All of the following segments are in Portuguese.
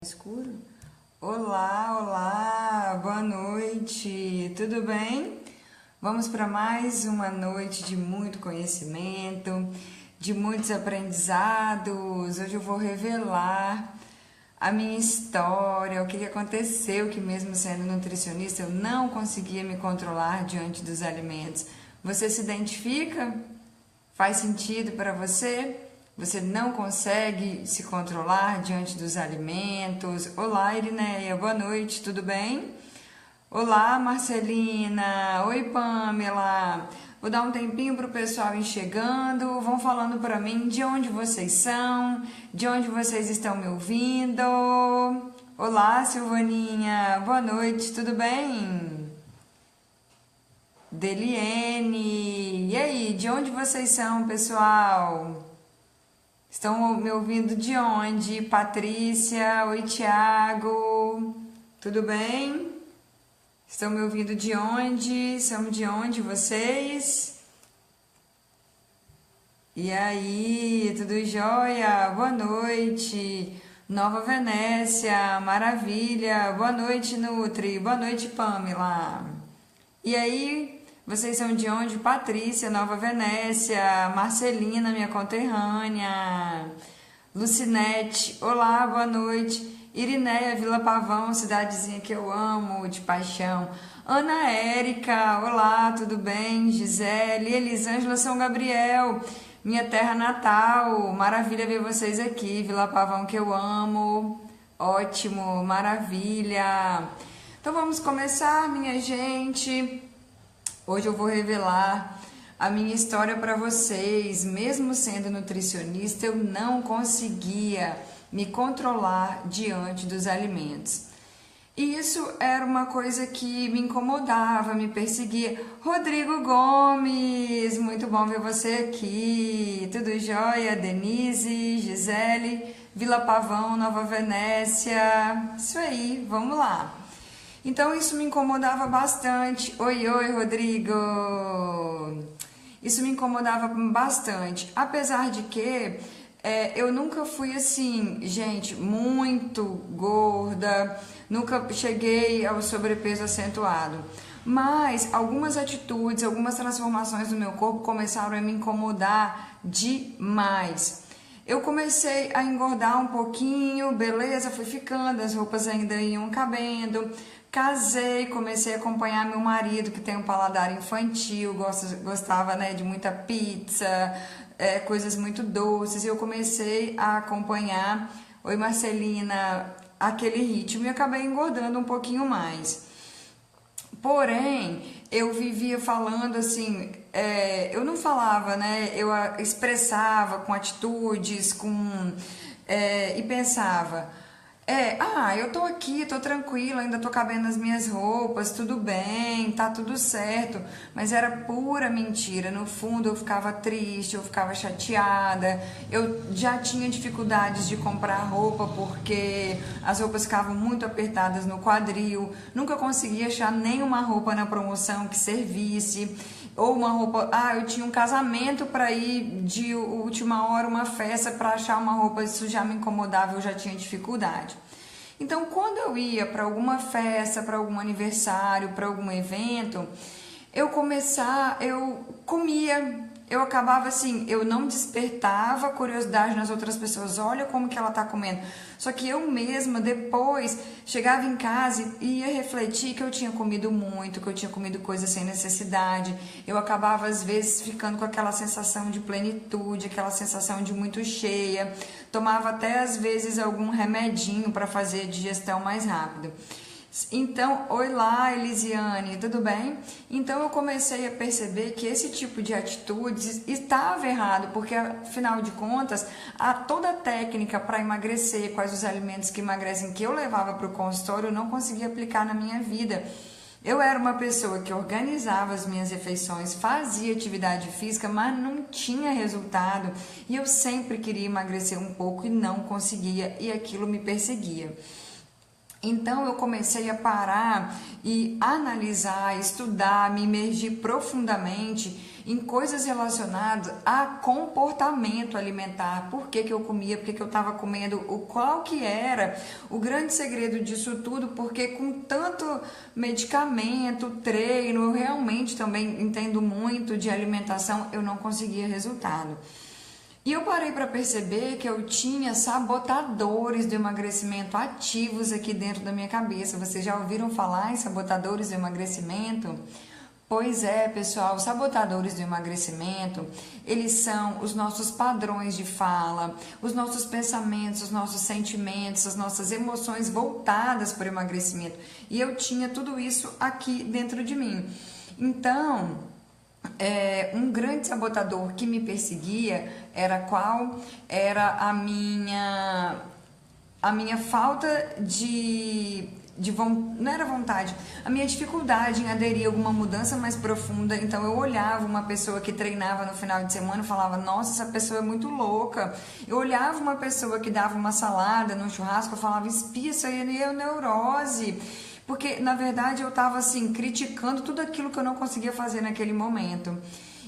Escuro? Olá, olá, boa noite, tudo bem? Vamos para mais uma noite de muito conhecimento, de muitos aprendizados. Hoje eu vou revelar a minha história, o que aconteceu, que mesmo sendo nutricionista eu não conseguia me controlar diante dos alimentos. Você se identifica? Faz sentido para você? Você não consegue se controlar diante dos alimentos? Olá, Irineia, boa noite, tudo bem? Olá, Marcelina. Oi, Pamela. Vou dar um tempinho para o pessoal ir chegando. Vão falando para mim de onde vocês são, de onde vocês estão me ouvindo. Olá, Silvaninha. Boa noite, tudo bem? Deliene. E aí, de onde vocês são, pessoal? Estão me ouvindo de onde? Patrícia, oi Tiago, tudo bem? Estão me ouvindo de onde? São de onde vocês? E aí, tudo jóia? Boa noite, Nova Venécia, maravilha, boa noite Nutri, boa noite Pamela. E aí, vocês são de onde? Patrícia, Nova Venécia, Marcelina, minha conterrânea, Lucinete, olá, boa noite, Irineia, Vila Pavão, cidadezinha que eu amo, de paixão, Ana Érica, olá, tudo bem? Gisele, Elisângela, São Gabriel, minha terra natal, maravilha ver vocês aqui, Vila Pavão que eu amo, ótimo, maravilha. Então vamos começar, minha gente. Hoje eu vou revelar a minha história para vocês. Mesmo sendo nutricionista, eu não conseguia me controlar diante dos alimentos. E isso era uma coisa que me incomodava, me perseguia. Rodrigo Gomes, muito bom ver você aqui. Tudo jóia? Denise, Gisele, Vila Pavão, Nova Venécia. Isso aí, vamos lá. Então isso me incomodava bastante. Oi, oi, Rodrigo! Isso me incomodava bastante. Apesar de que eu nunca fui assim, gente, muito gorda, nunca cheguei ao sobrepeso acentuado. Mas algumas atitudes, algumas transformações do meu corpo começaram a me incomodar demais. Eu comecei a engordar um pouquinho, beleza, fui ficando, as roupas ainda iam cabendo. Casei, comecei a acompanhar meu marido, que tem um paladar infantil, gostava, né, de muita pizza, coisas muito doces, e eu comecei a acompanhar, oi Marcelina, aquele ritmo, e acabei engordando um pouquinho mais. Porém, eu vivia falando assim, eu não falava, né, eu expressava com atitudes, e pensava... eu tô aqui, tô tranquila, ainda tô cabendo nas minhas roupas, tudo bem, tá tudo certo, mas era pura mentira. No fundo eu ficava triste, eu ficava chateada, eu já tinha dificuldades de comprar roupa porque as roupas ficavam muito apertadas no quadril, nunca conseguia achar nenhuma roupa na promoção que servisse. Ou uma roupa, eu tinha um casamento para ir de última hora, uma festa, para achar uma roupa, isso já me incomodava, eu já tinha dificuldade. Então, quando eu ia para alguma festa, para algum aniversário, para algum evento, eu comia, eu acabava assim, eu não despertava curiosidade nas outras pessoas, olha como que ela tá comendo. Só que eu mesma, depois, chegava em casa e ia refletir que eu tinha comido muito, que eu tinha comido coisas sem necessidade. Eu acabava, às vezes, ficando com aquela sensação de plenitude, aquela sensação de muito cheia. Tomava até, às vezes, algum remedinho para fazer a digestão mais rápido. Então, oi lá, Elisiane, tudo bem? Então eu comecei a perceber que esse tipo de atitudes estava errado, porque afinal de contas, toda a técnica para emagrecer, quais os alimentos que emagrecem que eu levava para o consultório, eu não conseguia aplicar na minha vida. Eu era uma pessoa que organizava as minhas refeições, fazia atividade física, mas não tinha resultado. E eu sempre queria emagrecer um pouco e não conseguia, e aquilo me perseguia. Então eu comecei a parar e analisar, estudar, me imergir profundamente em coisas relacionadas a comportamento alimentar. Por que que eu comia, por que que eu estava comendo, qual que era o grande segredo disso tudo, porque com tanto medicamento, treino, eu realmente também entendo muito de alimentação, eu não conseguia resultado. E eu parei para perceber que eu tinha sabotadores do emagrecimento ativos aqui dentro da minha cabeça. Vocês já ouviram falar em sabotadores do emagrecimento? Pois é, pessoal, os sabotadores do emagrecimento, eles são os nossos padrões de fala, os nossos pensamentos, os nossos sentimentos, as nossas emoções voltadas para o emagrecimento. E eu tinha tudo isso aqui dentro de mim. Então, um grande sabotador que me perseguia era qual? Era a minha falta não era vontade, a minha dificuldade em aderir a alguma mudança mais profunda. Então eu olhava uma pessoa que treinava no final de semana e falava, nossa, essa pessoa é muito louca. Eu olhava uma pessoa que dava uma salada no churrasco, eu falava, espia, isso aí é neurose. Porque, na verdade, eu estava assim, criticando tudo aquilo que eu não conseguia fazer naquele momento.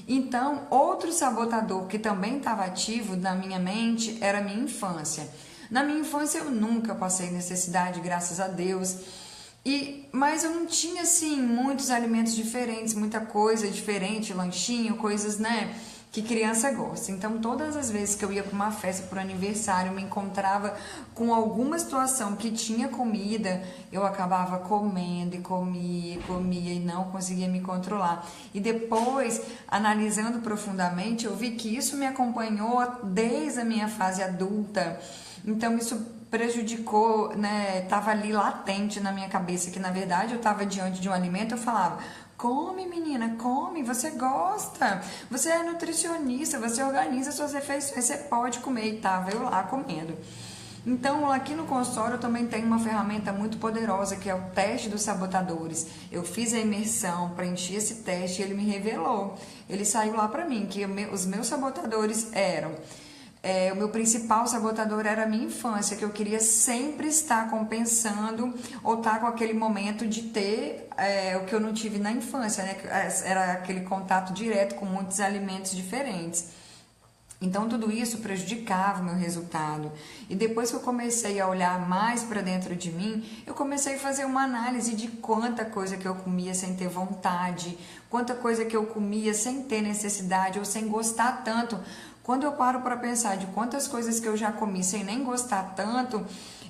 Então, outro sabotador que também estava ativo na minha mente era a minha infância. Na minha infância eu nunca passei necessidade, graças a Deus. Mas eu não tinha, assim, muitos alimentos diferentes, muita coisa diferente, lanchinho, coisas, né, que criança gosta. Então, todas as vezes que eu ia para uma festa, para um aniversário, me encontrava com alguma situação que tinha comida, eu acabava comendo e comia e não conseguia me controlar. E depois, analisando profundamente, eu vi que isso me acompanhou desde a minha fase adulta. Então, isso prejudicou, né? Tava ali latente na minha cabeça, que na verdade eu estava diante de um alimento, eu falava, come menina, come, você gosta, você é nutricionista, você organiza suas refeições, você pode comer, e tava eu lá comendo. Então, aqui no consultório eu também tenho uma ferramenta muito poderosa, que é o teste dos sabotadores. Eu fiz a imersão, preenchi esse teste e ele me revelou, ele saiu lá pra mim, que os meus sabotadores eram... o meu principal sabotador era a minha infância, que eu queria sempre estar compensando ou estar com aquele momento de ter o que eu não tive na infância, né? Era aquele contato direto com muitos alimentos diferentes. Então, tudo isso prejudicava o meu resultado. E depois que eu comecei a olhar mais para dentro de mim, eu comecei a fazer uma análise de quanta coisa que eu comia sem ter vontade, quanta coisa que eu comia sem ter necessidade ou sem gostar tanto. Quando eu paro para pensar de quantas coisas que eu já comi sem nem gostar tanto,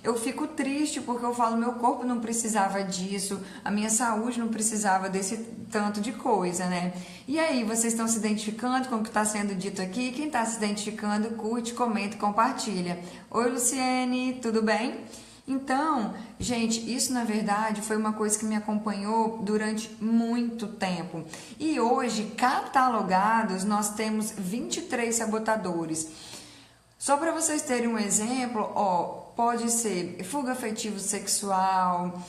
eu fico triste, porque eu falo, meu corpo não precisava disso, a minha saúde não precisava desse tanto de coisa, né? E aí, vocês estão se identificando com o que está sendo dito aqui? Quem está se identificando, curte, comenta e compartilha. Oi, Luciene, tudo bem? Então, gente, isso na verdade foi uma coisa que me acompanhou durante muito tempo. E hoje, catalogados, nós temos 23 sabotadores. Só para vocês terem um exemplo, pode ser fuga afetivo sexual,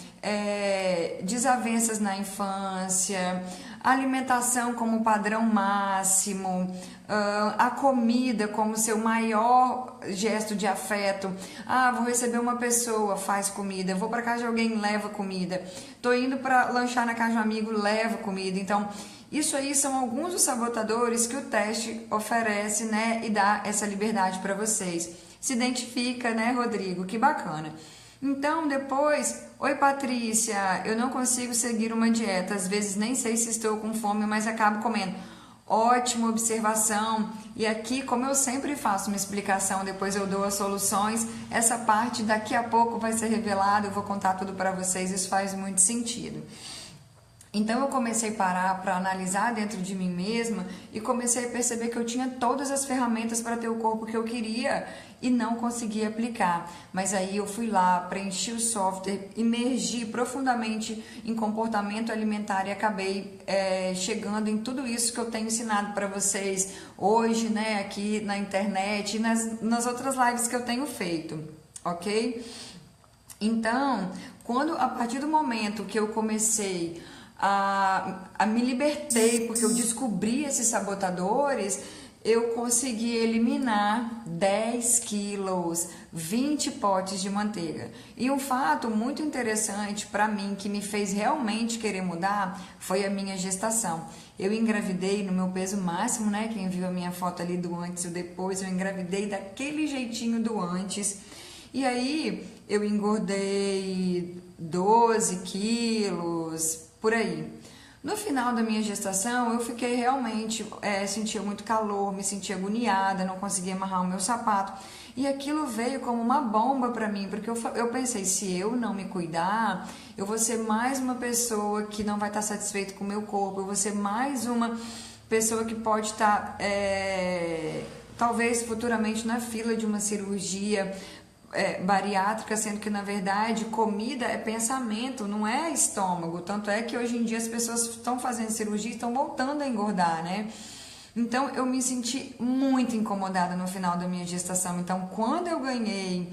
desavenças na infância, alimentação como padrão máximo, a comida como seu maior gesto de afeto. Vou receber uma pessoa, faz comida. Vou para casa de alguém, leva comida. Tô indo para lanchar na casa de um amigo, leva comida. Então, isso aí são alguns dos sabotadores que o teste oferece, né, e dá essa liberdade para vocês. Se identifica, né, Rodrigo? Que bacana. Então, depois, oi Patrícia, eu não consigo seguir uma dieta, às vezes nem sei se estou com fome, mas acabo comendo. Ótima observação. E aqui, como eu sempre faço uma explicação, depois eu dou as soluções, essa parte daqui a pouco vai ser revelada, eu vou contar tudo para vocês, isso faz muito sentido. Então eu comecei a parar para analisar dentro de mim mesma e comecei a perceber que eu tinha todas as ferramentas para ter o corpo que eu queria e não conseguia aplicar. Mas aí eu fui lá, preenchi o software, imergi profundamente em comportamento alimentar e acabei chegando em tudo isso que eu tenho ensinado para vocês hoje, né, aqui na internet e nas outras lives que eu tenho feito, ok? Então, a partir do momento que eu comecei me libertei, porque eu descobri esses sabotadores, eu consegui eliminar 10 quilos, 20 potes de manteiga. E um fato muito interessante para mim, que me fez realmente querer mudar, foi a minha gestação. Eu engravidei no meu peso máximo, né? Quem viu a minha foto ali do antes e depois, eu engravidei daquele jeitinho do antes. E aí eu engordei 12 quilos, por aí. No final da minha gestação, eu fiquei realmente, sentia muito calor, me sentia agoniada, não conseguia amarrar o meu sapato. E aquilo veio como uma bomba para mim, porque eu pensei, se eu não me cuidar, eu vou ser mais uma pessoa que não vai estar satisfeita com o meu corpo, eu vou ser mais uma pessoa que pode estar, talvez futuramente na fila de uma cirurgia bariátrica, sendo que na verdade comida é pensamento, não é estômago. Tanto é que hoje em dia as pessoas estão fazendo cirurgia e estão voltando a engordar, né? Então eu me senti muito incomodada no final da minha gestação. Então quando eu ganhei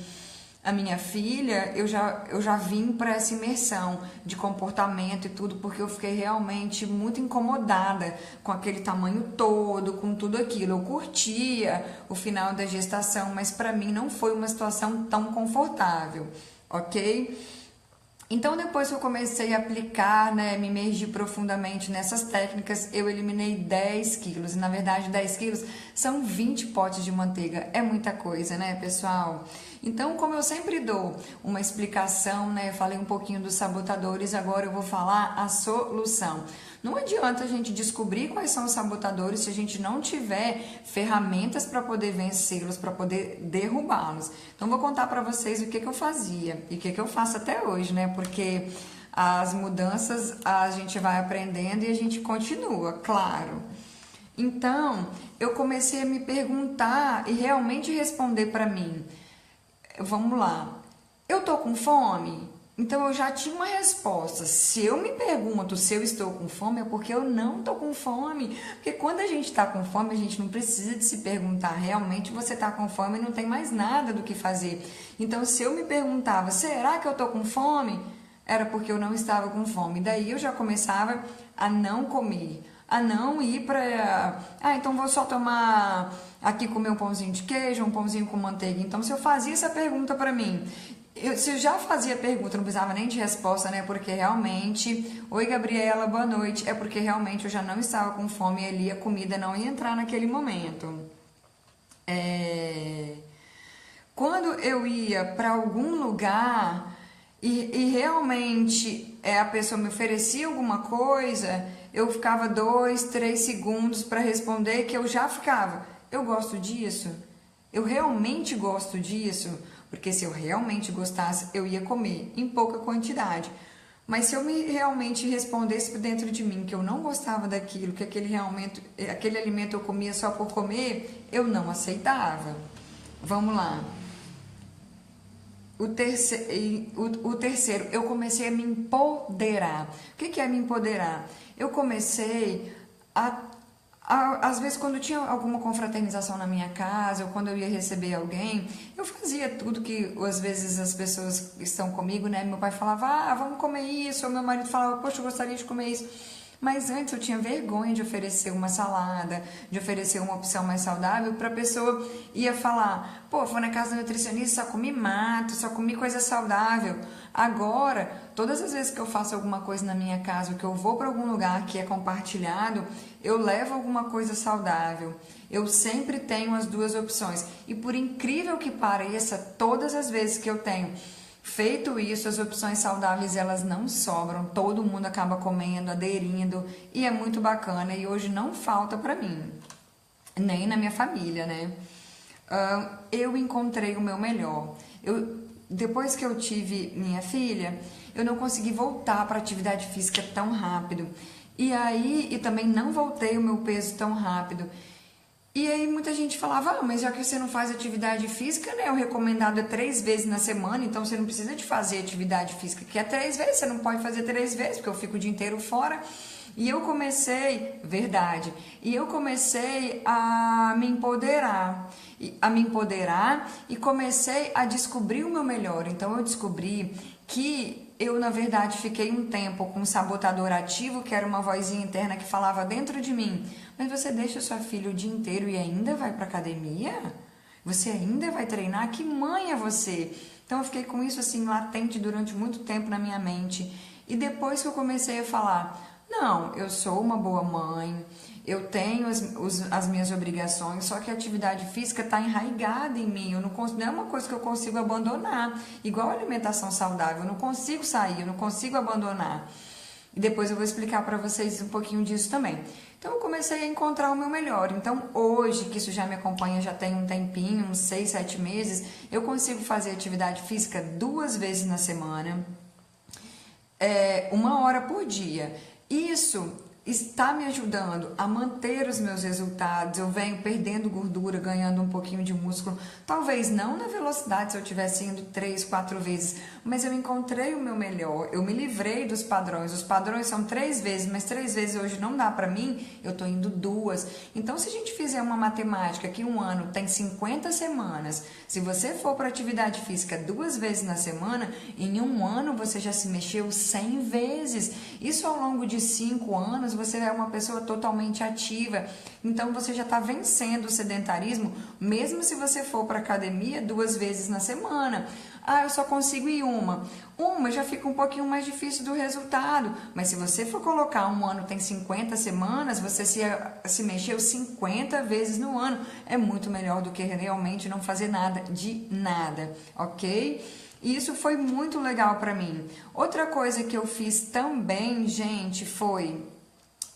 a minha filha, eu já vim para essa imersão de comportamento e tudo, porque eu fiquei realmente muito incomodada com aquele tamanho todo, com tudo aquilo. Eu curtia o final da gestação, mas para mim não foi uma situação tão confortável, ok? Então, depois que eu comecei a aplicar, né, me imergir profundamente nessas técnicas, eu eliminei 10 quilos. E, na verdade, 10 quilos são 20 potes de manteiga. É muita coisa, né, pessoal? Então, como eu sempre dou uma explicação, né, falei um pouquinho dos sabotadores, agora eu vou falar a solução. Não adianta a gente descobrir quais são os sabotadores se a gente não tiver ferramentas para poder vencê-los, para poder derrubá-los. Então, vou contar para vocês o que eu fazia e o que eu faço até hoje, né? Porque as mudanças a gente vai aprendendo e a gente continua, claro. Então, eu comecei a me perguntar e realmente responder para mim. Vamos lá. Eu tô com fome? Então eu já tinha uma resposta. Se eu me pergunto se eu estou com fome, é porque eu não estou com fome. Porque quando a gente está com fome, a gente não precisa de se perguntar. Realmente você está com fome e não tem mais nada do que fazer. Então se eu me perguntava, será que eu estou com fome? Era porque eu não estava com fome. Daí eu já começava a não comer. A não ir para... então vou só tomar aqui, comer um pãozinho de queijo, um pãozinho com manteiga. Então se eu fazia essa pergunta para mim... Se eu já fazia pergunta, não precisava nem de resposta, né? Porque realmente, oi Gabriela, boa noite. É porque realmente eu já não estava com fome e ali a comida não ia entrar naquele momento. Quando eu ia para algum lugar e realmente a pessoa me oferecia alguma coisa, eu ficava 2, 3 segundos para responder, que eu já ficava, eu gosto disso? Eu realmente gosto disso? Porque se eu realmente gostasse, eu ia comer em pouca quantidade. Mas se eu realmente respondesse dentro de mim que eu não gostava daquilo, que aquele alimento eu comia só por comer, eu não aceitava. Vamos lá. O terceiro, eu comecei a me empoderar. O que é me empoderar? Eu comecei às vezes, quando tinha alguma confraternização na minha casa, ou quando eu ia receber alguém, eu fazia tudo que, às vezes, as pessoas que estão comigo, né? Meu pai falava, vamos comer isso, ou meu marido falava, poxa, eu gostaria de comer isso. Mas antes eu tinha vergonha de oferecer uma salada, de oferecer uma opção mais saudável, para a pessoa ia falar, pô, vou na casa do nutricionista, só comi mato, só comi coisa saudável. Agora, todas as vezes que eu faço alguma coisa na minha casa, ou que eu vou para algum lugar que é compartilhado, eu levo alguma coisa saudável. Eu sempre tenho as duas opções. E por incrível que pareça, todas as vezes que eu tenho feito isso, as opções saudáveis, elas não sobram, todo mundo acaba comendo, aderindo, e é muito bacana, e hoje não falta para mim, nem na minha família, né? Eu encontrei o meu melhor. Depois que eu tive minha filha, eu não consegui voltar para atividade física tão rápido, e também não voltei o meu peso tão rápido. E aí muita gente falava, mas já que você não faz atividade física, né, o recomendado é 3 vezes na semana, então você não precisa de fazer atividade física, que é 3 vezes, você não pode fazer 3 vezes, porque eu fico o dia inteiro fora. E eu comecei, verdade, e eu comecei a me empoderar, e comecei a descobrir o meu melhor. Então eu descobri que eu, na verdade, fiquei um tempo com um sabotador ativo, que era uma vozinha interna que falava dentro de mim: mas você deixa sua filha o dia inteiro e ainda vai para academia? Você ainda vai treinar? Que mãe é você? Então eu fiquei com isso assim latente durante muito tempo na minha mente. E depois que eu comecei a falar: não, eu sou uma boa mãe, eu tenho as minhas obrigações, só que a atividade física está enraizada em mim, não é uma coisa que eu consigo abandonar, igual a alimentação saudável, eu não consigo sair, eu não consigo abandonar. E depois eu vou explicar para vocês um pouquinho disso também. Então eu comecei a encontrar o meu melhor. Então hoje, que isso já me acompanha, já tem um tempinho, uns 6, 7 meses, eu consigo fazer atividade física 2 vezes na semana, 1 hora por dia. Isso está me ajudando a manter os meus resultados. Eu venho perdendo gordura, ganhando um pouquinho de músculo. Talvez não na velocidade se eu tivesse indo 3, 4 vezes, mas eu encontrei o meu melhor. Eu me livrei dos padrões. Os padrões são 3 vezes, mas 3 vezes hoje não dá para mim. Eu tô indo 2. Então, se a gente fizer uma matemática que um ano tem 50 semanas, se você for para atividade física 2 vezes na semana, em um ano você já se mexeu 100 vezes. Isso ao longo de 5 anos, você é uma pessoa totalmente ativa. Então você já está vencendo o sedentarismo, mesmo se você for para academia 2 vezes na semana. Ah, eu só consigo ir uma já fica um pouquinho mais difícil do resultado. Mas se você for colocar um ano tem 50 semanas, você se mexeu 50 vezes no ano. É muito melhor do que realmente não fazer nada de nada, ok? E isso foi muito legal para mim. Outra coisa que eu fiz também, gente, foi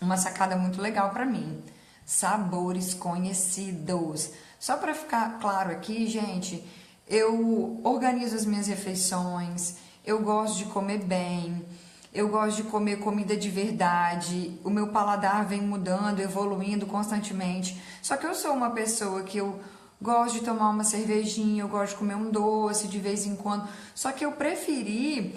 uma sacada muito legal para mim: sabores conhecidos. Só para ficar claro aqui, gente, eu organizo as minhas refeições, eu gosto de comer bem, eu gosto de comer comida de verdade, o meu paladar vem mudando, evoluindo constantemente. Só que eu sou uma pessoa que eu gosto de tomar uma cervejinha, eu gosto de comer um doce de vez em quando. Só que eu preferi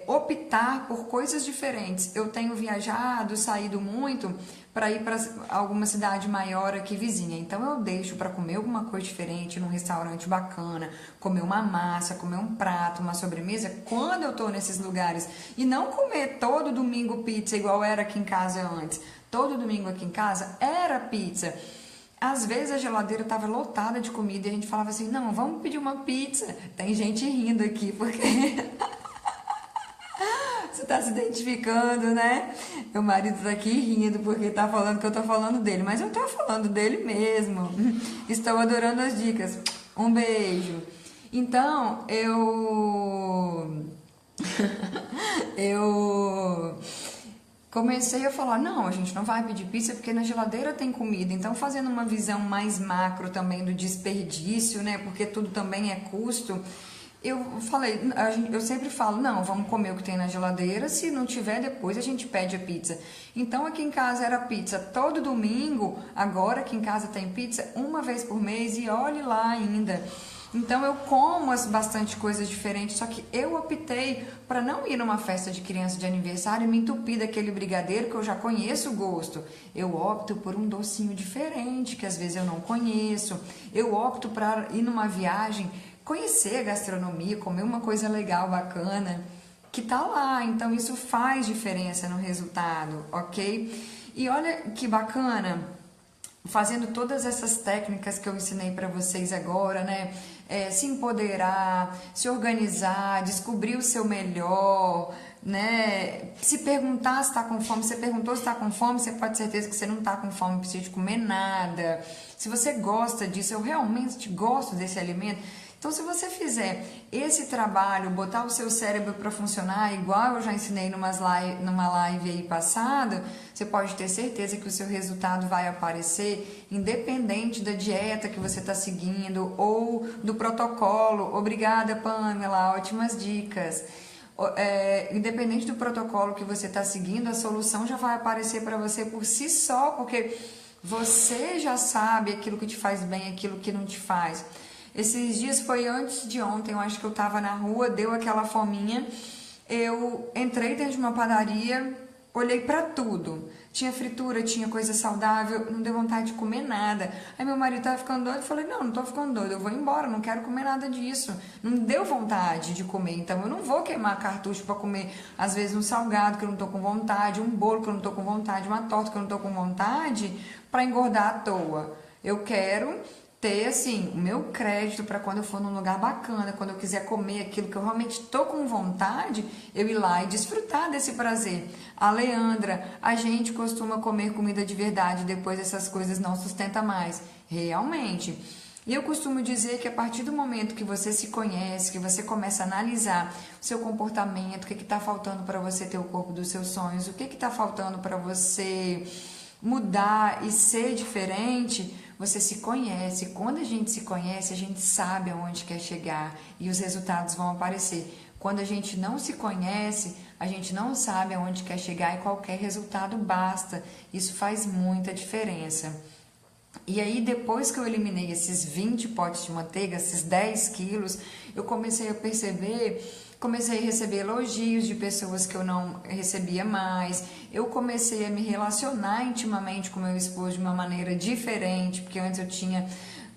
optar por coisas diferentes. Eu tenho viajado, saído muito para ir para alguma cidade maior aqui vizinha. Então eu deixo para comer alguma coisa diferente num restaurante bacana, comer uma massa, comer um prato, uma sobremesa, quando eu tô nesses lugares. E não comer todo domingo pizza igual era aqui em casa antes. Todo domingo aqui em casa era pizza. Às vezes a geladeira estava lotada de comida e a gente falava assim: não, vamos pedir uma pizza. Tem gente rindo aqui porque você está se identificando, né? Meu marido está aqui rindo porque está falando que eu estou falando dele, mas eu estou falando dele mesmo. Estou adorando as dicas. Um beijo. Então, eu comecei a falar: não, a gente não vai pedir pizza porque na geladeira tem comida. Então, fazendo uma visão mais macro também do desperdício, né? Porque tudo também é custo. Eu falei, eu sempre falo: não, vamos comer o que tem na geladeira, se não tiver, depois a gente pede a pizza. Então aqui em casa era pizza todo domingo, agora aqui em casa tem pizza 1 vez por mês e olhe lá ainda. Então eu como bastante coisas diferentes, só que eu optei para não ir numa festa de criança de aniversário e me entupir daquele brigadeiro que eu já conheço o gosto. Eu opto por um docinho diferente, que às vezes eu não conheço. Eu opto para ir numa viagem, conhecer a gastronomia, comer uma coisa legal, bacana, que tá lá. Então isso faz diferença no resultado, ok? E olha que bacana, fazendo todas essas técnicas que eu ensinei para vocês agora, né? Se empoderar, se organizar, descobrir o seu melhor, né? Se perguntar se está com fome, você perguntou se está com fome, você pode ter certeza que você não está com fome, não precisa de comer nada. Se você gosta disso, eu realmente gosto desse alimento. Então, se você fizer esse trabalho, botar o seu cérebro para funcionar, igual eu já ensinei numa live aí passada, você pode ter certeza que o seu resultado vai aparecer, independente da dieta que você está seguindo ou do protocolo. Obrigada, Pamela, ótimas dicas. Independente do protocolo que você está seguindo, a solução já vai aparecer para você por si só, porque você já sabe aquilo que te faz bem, aquilo que não te faz. Esses dias, foi antes de ontem, eu acho que eu tava na rua, deu aquela fominha, eu entrei dentro de uma padaria, olhei para tudo. Tinha fritura, tinha coisa saudável, não deu vontade de comer nada. Aí meu marido tava ficando doido, eu falei, não tô ficando doido, eu vou embora, não quero comer nada disso. Não deu vontade de comer, então eu não vou queimar cartucho para comer, às vezes, um salgado que eu não tô com vontade, um bolo que eu não tô com vontade, uma torta que eu não tô com vontade, para engordar à toa. Eu quero ter, assim, o meu crédito para quando eu for num lugar bacana, quando eu quiser comer aquilo que eu realmente tô com vontade, eu ir lá e desfrutar desse prazer. A Leandra, a gente costuma comer comida de verdade, depois essas coisas não sustenta mais. Realmente. E eu costumo dizer que a partir do momento que você se conhece, que você começa a analisar o seu comportamento, o que está faltando para você ter o corpo dos seus sonhos, o que está faltando para você mudar e ser diferente, você se conhece. Quando a gente se conhece, a gente sabe aonde quer chegar e os resultados vão aparecer. Quando a gente não se conhece, a gente não sabe aonde quer chegar e qualquer resultado basta. Isso faz muita diferença. E aí, depois que eu eliminei esses 20 potes de manteiga, esses 10 quilos, eu comecei a perceber, comecei a receber elogios de pessoas que eu não recebia mais. Eu comecei a me relacionar intimamente com meu esposo de uma maneira diferente, porque antes eu tinha...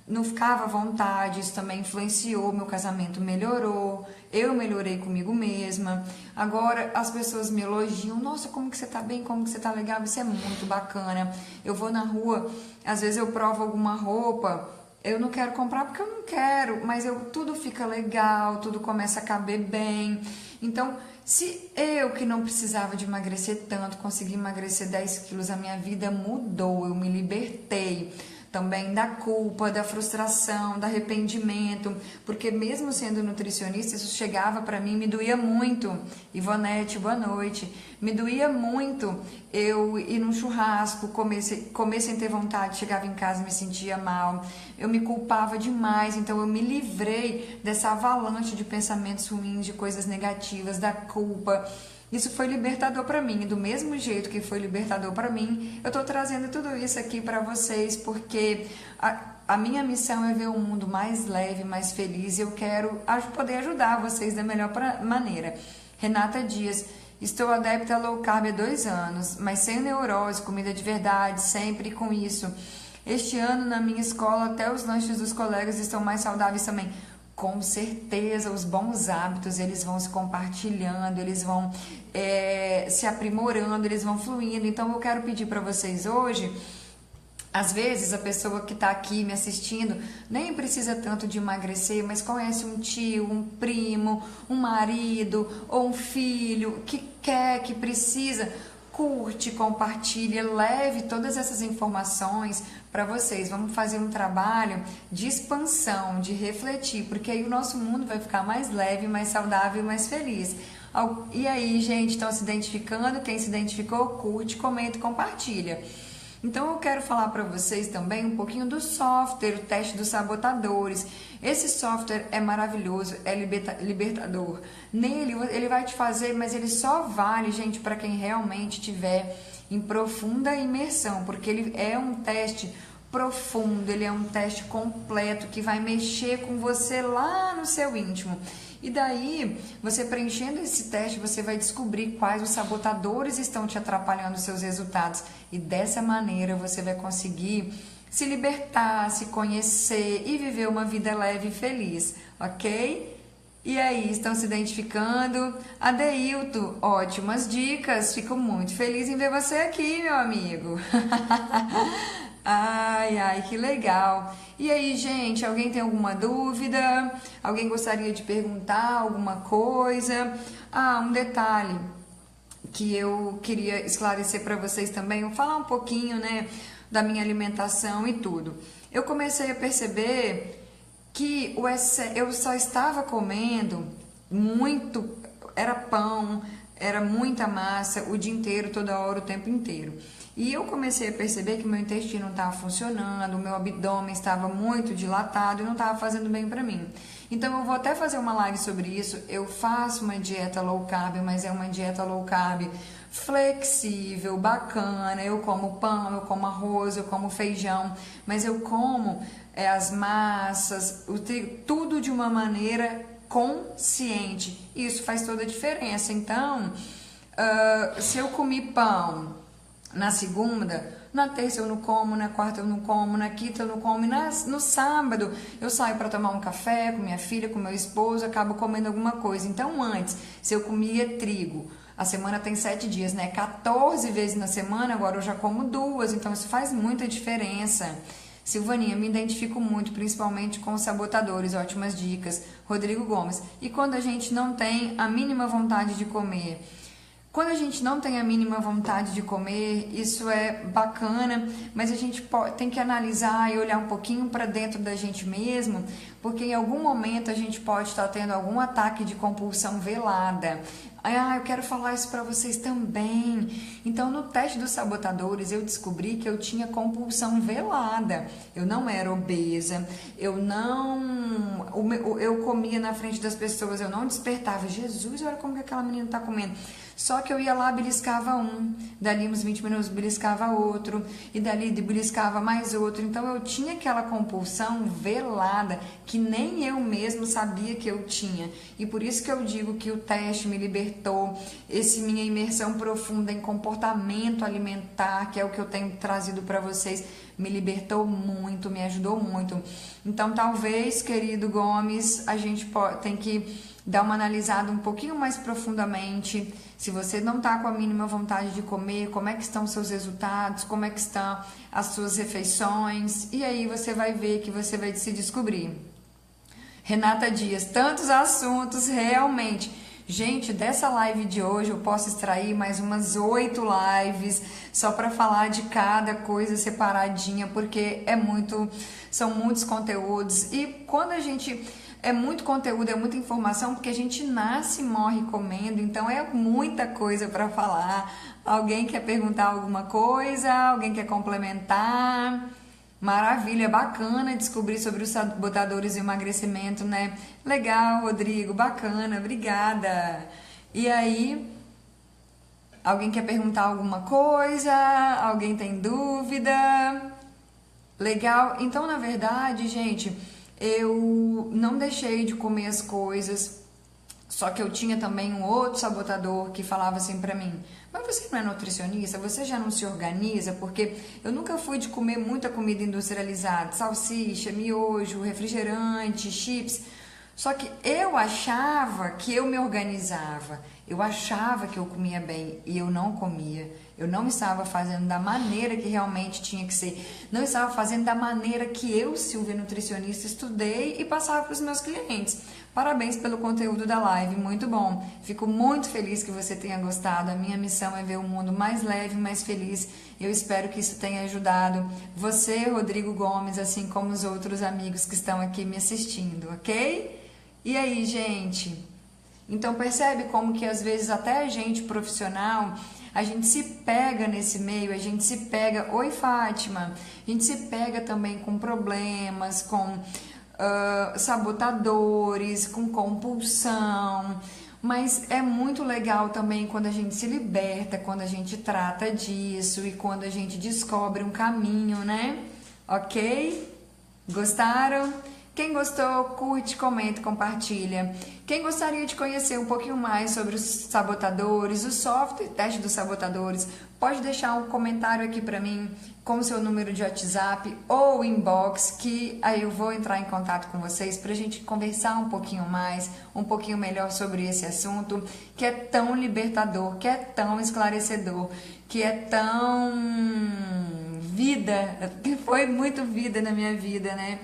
não ficava à vontade, isso também influenciou, meu casamento melhorou, eu melhorei comigo mesma. Agora as pessoas me elogiam, nossa, como que você tá bem, como que você tá legal, isso é muito bacana. Eu vou na rua, às vezes eu provo alguma roupa, eu não quero comprar porque eu não quero, mas tudo fica legal, tudo começa a caber bem. Então, se eu que não precisava de emagrecer tanto, consegui emagrecer 10 quilos, a minha vida mudou, eu me libertei também da culpa, da frustração, do arrependimento, porque mesmo sendo nutricionista, isso chegava para mim, me doía muito. Ivonete, boa noite. Me doía muito eu ir num churrasco, comer sem ter vontade, chegava em casa e me sentia mal. Eu me culpava demais, então eu me livrei dessa avalanche de pensamentos ruins, de coisas negativas, da culpa. Isso foi libertador para mim, e do mesmo jeito que foi libertador para mim, eu estou trazendo tudo isso aqui para vocês, porque a minha missão é ver o mundo mais leve, mais feliz, e eu quero poder ajudar vocês da melhor maneira. Renata Dias, estou adepta a low carb há 2 anos, mas sem neurose, comida de verdade, sempre com isso. Este ano, na minha escola, até os lanches dos colegas estão mais saudáveis também. Com certeza, os bons hábitos, eles vão se compartilhando, eles vão se aprimorando, eles vão fluindo. Então, eu quero pedir para vocês hoje, às vezes a pessoa que está aqui me assistindo nem precisa tanto de emagrecer, mas conhece um tio, um primo, um marido ou um filho que quer, que precisa... Curte, compartilha, leve todas essas informações para vocês. Vamos fazer um trabalho de expansão, de refletir, porque aí o nosso mundo vai ficar mais leve, mais saudável e mais feliz. E aí, gente, estão se identificando? Quem se identificou, curte, comenta e compartilha. Então eu quero falar para vocês também um pouquinho do software, o teste dos sabotadores. Esse software é maravilhoso, é libertador. Nele ele vai te fazer, mas ele só vale, gente, para quem realmente tiver em profunda imersão, porque ele é um teste profundo, ele é um teste completo que vai mexer com você lá no seu íntimo. E daí, você preenchendo esse teste, você vai descobrir quais os sabotadores estão te atrapalhando os seus resultados. E dessa maneira, você vai conseguir se libertar, se conhecer e viver uma vida leve e feliz, ok? E aí, estão se identificando? Adeilton, ótimas dicas. Fico muito feliz em ver você aqui, meu amigo. Ai, ai, que legal. E aí, gente, alguém tem alguma dúvida? Alguém gostaria de perguntar alguma coisa? Ah, um detalhe que eu queria esclarecer para vocês também, eu falar um pouquinho, né, da minha alimentação e tudo. Eu comecei a perceber que eu só estava comendo muito, era pão, era muita massa o dia inteiro, toda hora, o tempo inteiro. E eu comecei a perceber que meu intestino não estava funcionando, o meu abdômen estava muito dilatado e não estava fazendo bem para mim. Então eu vou até fazer uma live sobre isso. Eu faço uma dieta low carb, mas é uma dieta low carb flexível, bacana. Eu como pão, eu como arroz, eu como feijão, mas eu como as massas, tudo de uma maneira consciente. Isso faz toda a diferença. Então, Se eu comi pão na segunda, na terça eu não como, na quarta eu não como, na quinta eu não como, e no sábado eu saio para tomar um café com minha filha, com meu esposo, acabo comendo alguma coisa. Então antes, se eu comia trigo, a semana tem 7 dias, né? 14 vezes na semana, agora eu já como 2, então isso faz muita diferença. Silvaninha, me identifico muito, principalmente com os sabotadores, ótimas dicas. Rodrigo Gomes. E quando a gente não tem a mínima vontade de comer? Quando a gente não tem a mínima vontade de comer, isso é bacana, mas a gente tem que analisar e olhar um pouquinho para dentro da gente mesmo, porque em algum momento a gente pode estar tendo algum ataque de compulsão velada. Ah, eu quero falar isso para vocês também. Então, no teste dos sabotadores, eu descobri que eu tinha compulsão velada. Eu não era obesa, eu comia na frente das pessoas, eu não despertava. Jesus, olha como que aquela menina tá comendo. Só que eu ia lá, beliscava um, dali uns 20 minutos beliscava outro, e dali beliscava mais outro. Então eu tinha aquela compulsão velada que nem eu mesmo sabia que eu tinha. E por isso que eu digo que o teste me libertou, minha imersão profunda em comportamento alimentar, que é o que eu tenho trazido para vocês, me libertou muito, me ajudou muito. Então talvez, querido Gomes, a gente tem que dar uma analisada um pouquinho mais profundamente. Se você não está com a mínima vontade de comer, como é que estão os seus resultados, como é que estão as suas refeições, e aí você vai ver que você vai se descobrir. Renata Dias, tantos assuntos, realmente. Gente, dessa live de hoje eu posso extrair mais umas 8 lives só para falar de cada coisa separadinha, porque são muitos conteúdos, e quando a gente... É muito conteúdo, é muita informação, porque a gente nasce e morre comendo, então é muita coisa para falar. Alguém quer perguntar alguma coisa? Alguém quer complementar? Maravilha, bacana descobrir sobre os sabotadores e emagrecimento, né? Legal, Rodrigo, bacana, obrigada. E aí, alguém quer perguntar alguma coisa? Alguém tem dúvida? Legal, então na verdade, gente... Eu não deixei de comer as coisas, só que eu tinha também um outro sabotador que falava assim pra mim: mas você não é nutricionista? Você já não se organiza? Porque eu nunca fui de comer muita comida industrializada, salsicha, miojo, refrigerante, chips. Só que eu achava que eu me organizava, eu achava que eu comia bem e eu não comia. Eu não estava fazendo da maneira que realmente tinha que ser. Não estava fazendo da maneira que eu, Silvia, nutricionista, estudei e passava para os meus clientes. Parabéns pelo conteúdo da live, muito bom. Fico muito feliz que você tenha gostado. A minha missão é ver o mundo mais leve, mais feliz. Eu espero que isso tenha ajudado você, Rodrigo Gomes, assim como os outros amigos que estão aqui me assistindo, ok? E aí, gente? Então percebe como que às vezes até a gente profissional, a gente se pega nesse meio, a gente se pega, oi Fátima, a gente se pega também com problemas, com sabotadores, com compulsão, mas é muito legal também quando a gente se liberta, quando a gente trata disso e quando a gente descobre um caminho, né? Ok? Gostaram? Quem gostou, curte, comenta, compartilha. Quem gostaria de conhecer um pouquinho mais sobre os sabotadores, o software teste dos sabotadores, pode deixar um comentário aqui para mim com o seu número de WhatsApp ou inbox, que aí eu vou entrar em contato com vocês para a gente conversar um pouquinho mais, um pouquinho melhor sobre esse assunto que é tão libertador, que é tão esclarecedor, que é tão vida, que foi muito vida na minha vida, né?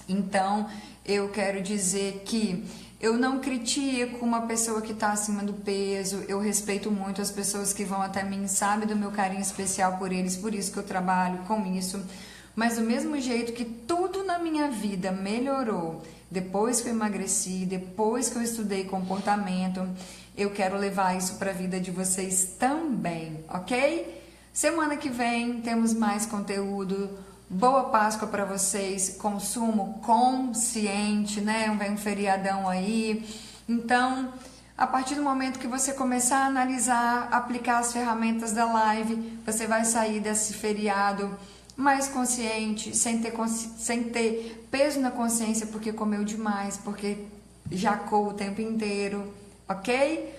Então, eu quero dizer que eu não critico uma pessoa que está acima do peso, eu respeito muito as pessoas que vão até mim, sabe do meu carinho especial por eles, por isso que eu trabalho com isso. Mas do mesmo jeito que tudo na minha vida melhorou, depois que eu emagreci, depois que eu estudei comportamento, eu quero levar isso para a vida de vocês também, ok? Semana que vem temos mais conteúdo. Boa Páscoa para vocês, consumo consciente, né? Vem um feriadão aí. Então, a partir do momento que você começar a analisar, aplicar as ferramentas da live, você vai sair desse feriado mais consciente, sem ter peso na consciência porque comeu demais, porque jacou o tempo inteiro, ok?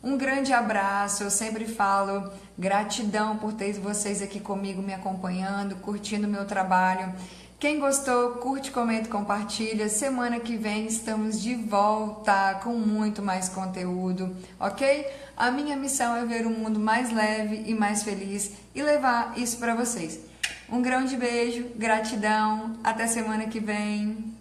Um grande abraço, eu sempre falo gratidão por ter vocês aqui comigo me acompanhando, curtindo o meu trabalho. Quem gostou, curte, comenta, compartilha. Semana que vem estamos de volta com muito mais conteúdo, ok? A minha missão é ver um mundo mais leve e mais feliz e levar isso para vocês. Um grande beijo, gratidão, até semana que vem.